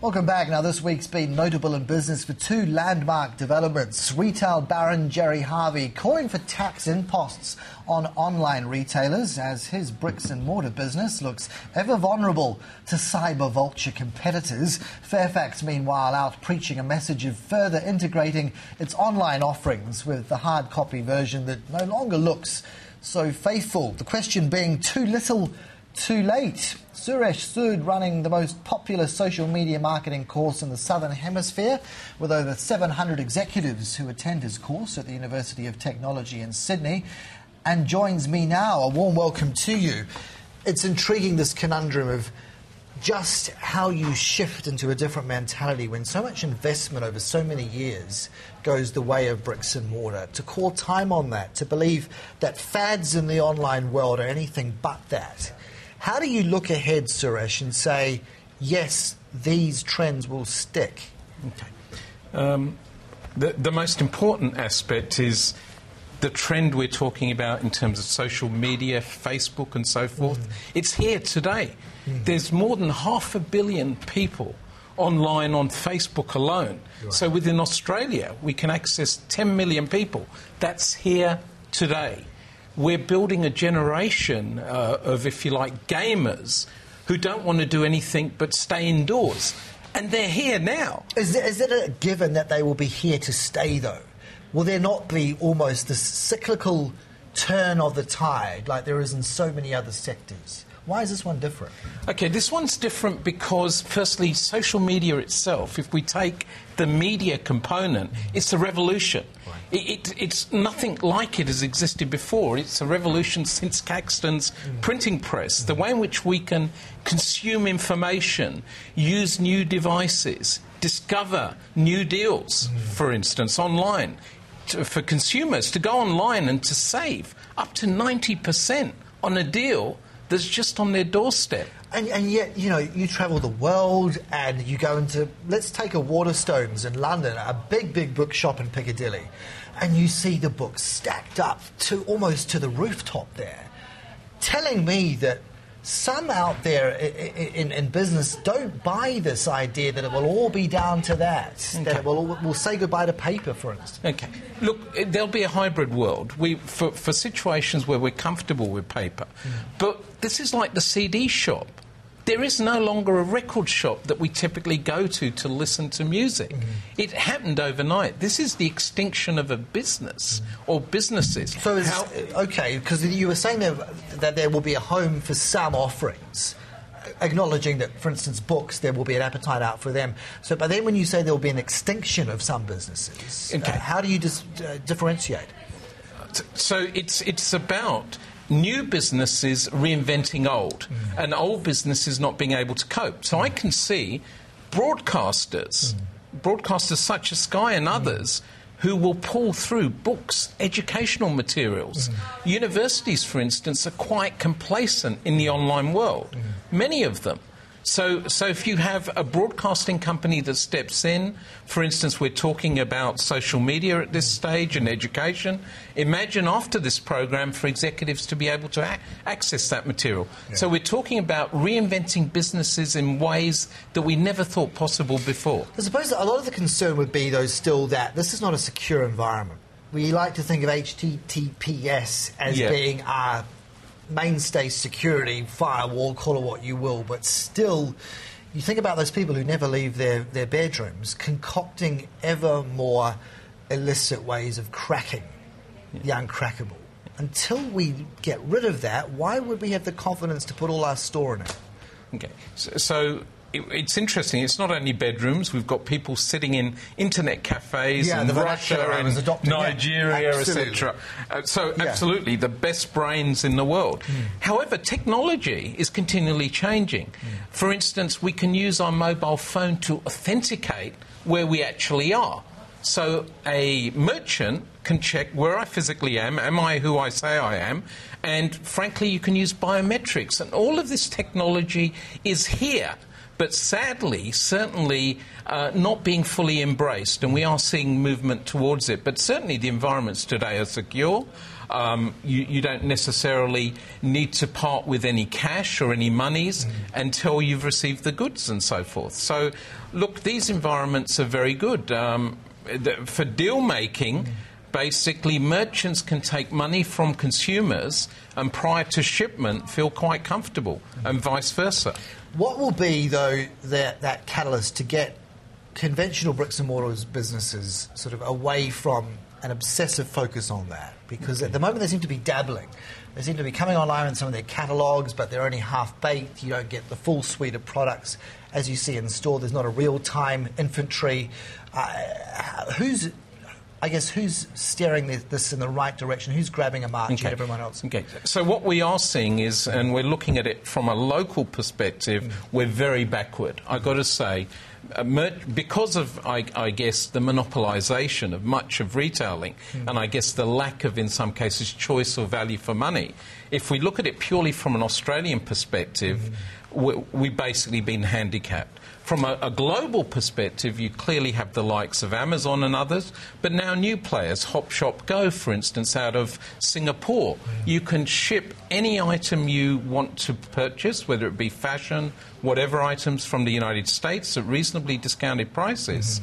Welcome back. Now, this week's been notable in business for two landmark developments. Retail baron Gerry Harvey calling for tax imposts on online retailers as his bricks and mortar business looks ever vulnerable to cyber vulture competitors. Fairfax, meanwhile, out preaching a message of further integrating its online offerings with the hard copy version that no longer looks so faithful. The question being, too little, too late. Suresh Sood running the most popular social media marketing course in the Southern Hemisphere, with over 700 executives who attend his course at the University of Technology in Sydney, and joins me now. A warm welcome to you. It's intriguing, this conundrum of just how you shift into a different mentality when so much investment over so many years goes the way of bricks and mortar. To call time on that, to believe that fads in the online world are anything but that. How do you look ahead, Suresh, and say, yes, these trends will stick? Okay. The most important aspect is the trend we're talking about in terms of social media, Facebook and so forth. It's here today. There's more than 500 million people online on Facebook alone. Right. So within Australia, we can access 10 million people. That's here today. We're building a generation of, if you like, gamers who don't want to do anything but stay indoors. And they're here now. Is it a given that they will be here to stay, though? Will there not be almost this cyclical turn of the tide like there is in so many other sectors? Why is this one different? Okay, this one's different because, firstly, social media itself, if we take the media component, it's a revolution. Right. It's nothing like it has existed before. It's a revolution since Caxton's printing press. The way in which we can consume information, use new devices, discover new deals, for instance, online, for consumers to go online and to save up to 90% on a deal that's just on their doorstep. And yet, you know, you travel the world and you go into, let's take a Waterstones in London, a big bookshop in Piccadilly, and you see the books stacked up to almost to the rooftop there, telling me that some out there in business don't buy this idea that it will all be down to that, okay, that we'll say goodbye to paper, for instance. Okay. Look, there'll be a hybrid world for situations where we're comfortable with paper. But this is like the CD shop. There is no longer a record shop that we typically go to listen to music. It happened overnight. This is the extinction of a business or businesses. So, okay, because you were saying that there will be a home for some offerings, acknowledging that, for instance, books, there will be an appetite out for them. So, but then when you say there will be an extinction of some businesses, okay, how do you differentiate? So it's about new businesses reinventing old, and old businesses not being able to cope. So I can see broadcasters such as Sky and others, who will pull through books, educational materials. Universities, for instance, are quite complacent in the online world, many of them. So if you have a broadcasting company that steps in, for instance, we're talking about social media at this stage and education, imagine after this program for executives to be able to access that material. Yeah. So we're talking about reinventing businesses in ways that we never thought possible before. I suppose a lot of the concern would be, though, still that this is not a secure environment. We like to think of HTTPS as being our mainstay security firewall, call it what you will, but still you think about those people who never leave their bedrooms concocting ever more illicit ways of cracking the uncrackable. Until we get rid of that, why would we have the confidence to put all our store in it? Okay, so it's interesting. It's not only bedrooms. We've got people sitting in internet cafes in Russia and Nigeria, etc. Absolutely, the best brains in the world. However, technology is continually changing. For instance, we can use our mobile phone to authenticate where we actually are. So a merchant can check where I physically am I who I say I am? And frankly, you can use biometrics. And all of this technology is here, but sadly, certainly not being fully embraced, and we are seeing movement towards it. But certainly the environments today are secure. You don't necessarily need to part with any cash or any monies until you've received the goods and so forth. So, look, these environments are very good. For deal making, basically merchants can take money from consumers and prior to shipment feel quite comfortable, and vice versa. What will be, though, that catalyst to get conventional bricks and mortar businesses sort of away from an obsessive focus on that? Because at the moment they seem to be dabbling. They seem to be coming online with some of their catalogues, but they're only half-baked. You don't get the full suite of products as you see in store. There's not a real-time inventory. Who's steering this in the right direction? Who's grabbing a march at everyone else? Okay. So what we are seeing is, and we're looking at it from a local perspective, we're very backward. I've got to say, because of, I guess, the monopolisation of much of retailing, and I guess the lack of, in some cases, choice or value for money, if we look at it purely from an Australian perspective, we've basically been handicapped. From a global perspective, you clearly have the likes of Amazon and others, but now new players, Hop Shop Go, for instance, out of Singapore. You can ship any item you want to purchase, whether it be fashion, whatever items from the United States at reasonably discounted prices.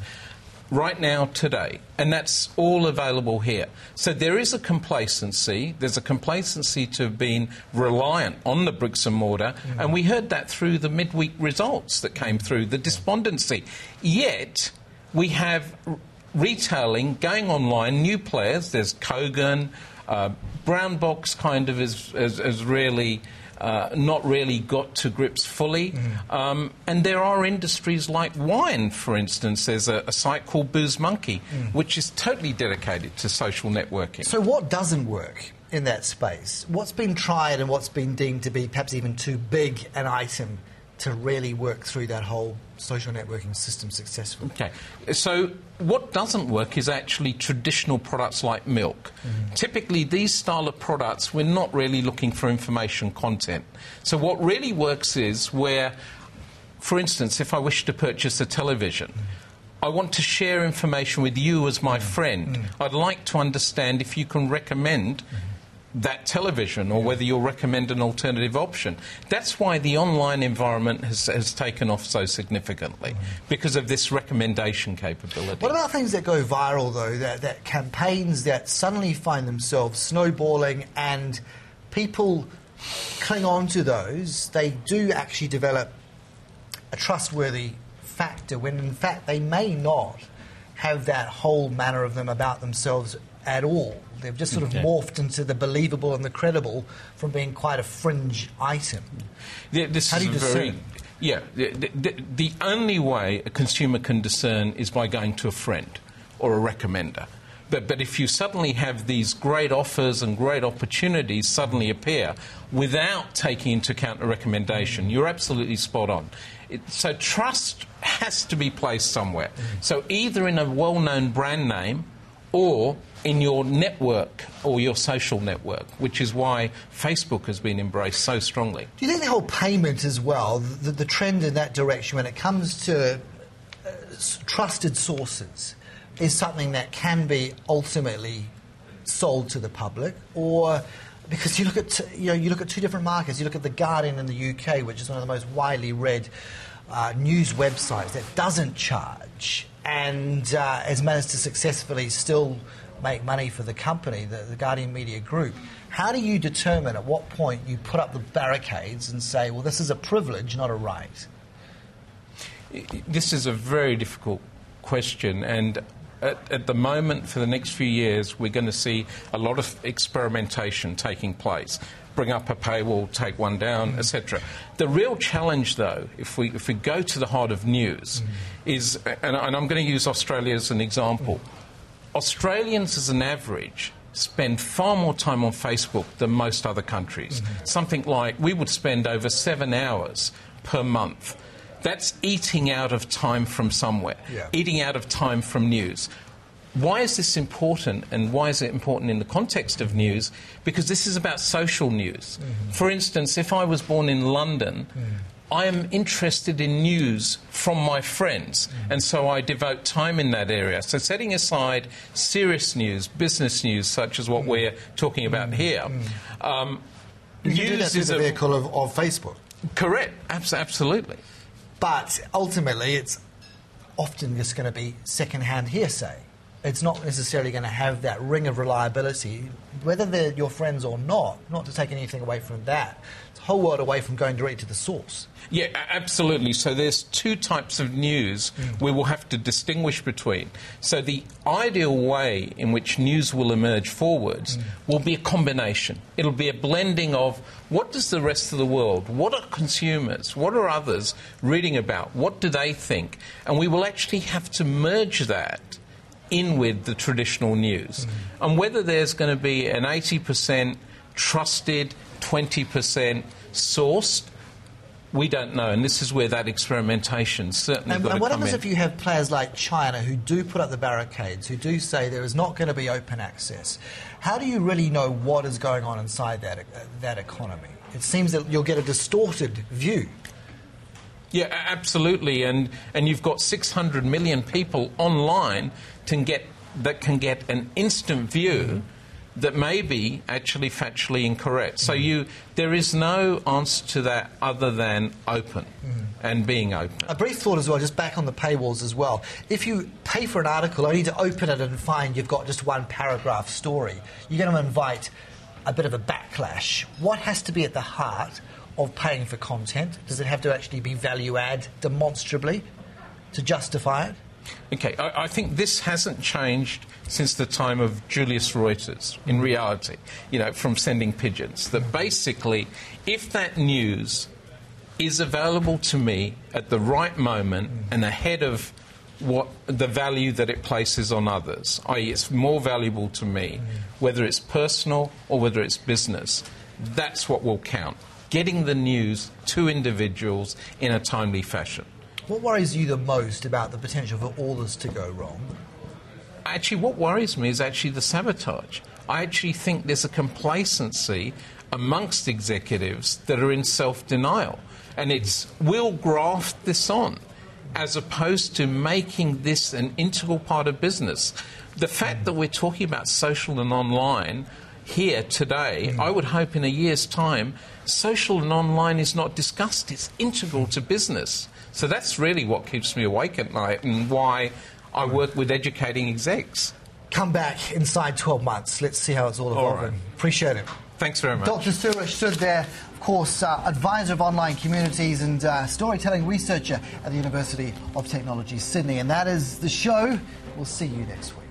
Right now, today, and that's all available here. So there is a complacency. There's a complacency to have been reliant on the bricks and mortar, and we heard that through the midweek results that came through, the despondency. Yet, we have retailing going online, new players. There's Kogan, Brown Box kind of is really... not really got to grips fully. And there are industries like wine, for instance. There's a site called Booze Monkey, which is totally dedicated to social networking. So what doesn't work in that space? What's been tried and what's been deemed to be perhaps even too big an item to really work through that whole social networking system successfully? Okay. So what doesn't work is actually traditional products like milk. Typically, these style of products, we're not really looking for information content. So what really works is where, for instance, if I wish to purchase a television, I want to share information with you as my friend. I'd like to understand if you can recommend that television or whether you'll recommend an alternative option. That's why the online environment has taken off so significantly, because of this recommendation capability. What about things that go viral, though, that campaigns that suddenly find themselves snowballing and people cling on to those? They do actually develop a trustworthy factor when, in fact, they may not have that whole manner of them about themselves at all. They've just sort of morphed into the believable and the credible from being quite a fringe item. How do you discern? The only way a consumer can discern is by going to a friend or a recommender. But if you suddenly have these great offers and great opportunities suddenly appear without taking into account a recommendation, you're absolutely spot on. So trust has to be placed somewhere. So either in a well-known brand name or in your network or your social network, which is why Facebook has been embraced so strongly. Do you think the whole payment as well, the trend in that direction when it comes to trusted sources, is something that can be ultimately sold to the public? Or because you look at two different markets, you look at The Guardian in the UK, which is one of the most widely read news websites that doesn't charge and has managed to successfully still make money for the company, the Guardian Media Group. How do you determine at what point you put up the barricades and say, well, this is a privilege, not a right? This is a very difficult question, and at the moment, for the next few years, we're going to see a lot of experimentation taking place. Bring up a paywall, take one down, etc. The real challenge, though, if we go to the heart of news, is, and I'm going to use Australia as an example, Australians, as an average, spend far more time on Facebook than most other countries. Something like, we would spend over 7 hours per month. That's eating out of time from somewhere, eating out of time from news. Why is this important, and why is it important in the context of news? Because this is about social news. For instance, if I was born in London, I am interested in news from my friends, and so I devote time in that area. So setting aside serious news, business news, such as what we're talking about here, you do that through the vehicle of Facebook. Correct, absolutely. But ultimately, it's often just going to be second-hand hearsay. It's not necessarily going to have that ring of reliability, whether they're your friends or not to take anything away from that. It's a whole world away from going direct to the source. Yeah, absolutely. So there's two types of news we will have to distinguish between. So the ideal way in which news will emerge forwards will be a combination. It'll be a blending of what does the rest of the world, what are consumers, what are others reading about, what do they think? And we will actually have to merge that in with the traditional news. And whether there's going to be an 80% trusted, 20% sourced, we don't know. And this is where that experimentation certainly got to come in. And what happens if you have players like China who do put up the barricades, who do say there is not going to be open access? How do you really know what is going on inside that economy? It seems that you'll get a distorted view. Yeah, absolutely. And you've got 600 million people online that can get an instant view that may be actually factually incorrect. So there is no answer to that other than open and being open. A brief thought as well, just back on the paywalls as well. If you pay for an article only to open it and find you've got just one paragraph story, you're going to invite a bit of a backlash. What has to be at the heart of paying for content? Does it have to actually be value-add demonstrably to justify it? Okay, I think this hasn't changed since the time of Julius Reuters, in reality, from sending pigeons. That basically, if that news is available to me at the right moment and ahead of what the value that it places on others, i.e. it's more valuable to me, whether it's personal or whether it's business, that's what will count. Getting the news to individuals in a timely fashion. What worries you the most about the potential for all this to go wrong? Actually, what worries me is actually the sabotage. I actually think there's a complacency amongst executives that are in self-denial. And we'll graft this on, as opposed to making this an integral part of business. The fact that we're talking about social and online here today, I would hope in a year's time, social and online is not discussed. It's integral to business. So that's really what keeps me awake at night and why I work with educating execs. Come back inside 12 months. Let's see how it's all evolving. Right. Appreciate it. Thanks very much. Dr. Suresh Sood there, of course, advisor of online communities and storytelling researcher at the University of Technology, Sydney. And that is the show. We'll see you next week.